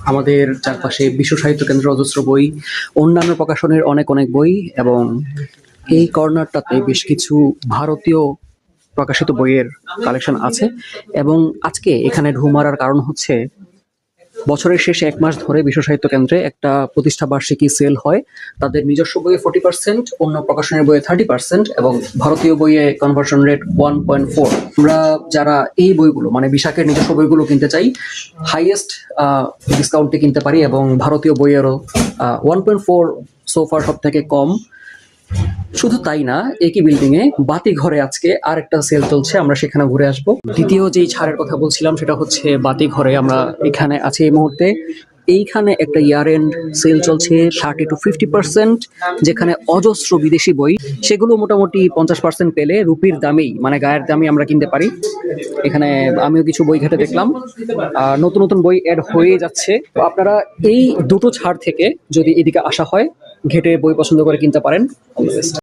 আমাদের চারপাশে বিশ্ব সাহিত্য কেন্দ্রের অজস্র বই, অন্যান্য প্রকাশনের অনেক অনেক বই, এবং এই কর্নারটাতে বেশ কিছু ভারতীয় প্রকাশিত বইয়ের কালেকশন আছে। এবং আজকে এখানে ঢু মারার কারণ হচ্ছে, বছরের শেষে 1 মাস ধরে বিশ্ব সাহিত্য কেন্দ্রে একটা প্রতিষ্ঠা বার্ষিকী সেল হয়। তাদের নিজস্ব বইয়ে 40%, অন্য প্রকাশনের বইয়ে 30%, এবং ভারতীয় বইয়ে কনভার্সন রেট 1.4। আমরা যারা এই বইগুলো মানে বিশাখের নিজস্ব বইগুলো কিনতে চাই, হাইয়েস্ট ডিসকাউন্টে কিনতে পারি, এবং ভারতীয় বইয়েরও 1.4 সোফার সব থেকে কম। শুধু তাই না, একই বিল্ডিং এ বাতি ঘরে আজকে আর একটা সেল চলছে, আমরা সেখানে ঘুরে আসব। দ্বিতীয় যেই ছাড়ের কথা বলছিলাম সেটা হচ্ছে বাতি ঘরে। আমরা এখানে আছি এই মুহূর্তে। এইখানে একটা ইয়ার এন্ড সেল চলছে 30 to 50%, যেখানে অজস্র বিদেশি বই, সেগুলো মোটামুটি 50% পেলে রুপির দামেই, মানে গায়ের দামে আমরা কিনতে পারি। এখানে আমিও কিছু বই ঘেটে দেখলাম, নতুন নতুন বই অ্যাড হয়ে যাচ্ছে। তো আপনারা এই দুটো ছাড় থেকে যদি এদিকে আসা হয়, ঘেটে বই পছন্দ করে কিনতে পারেন। All the best.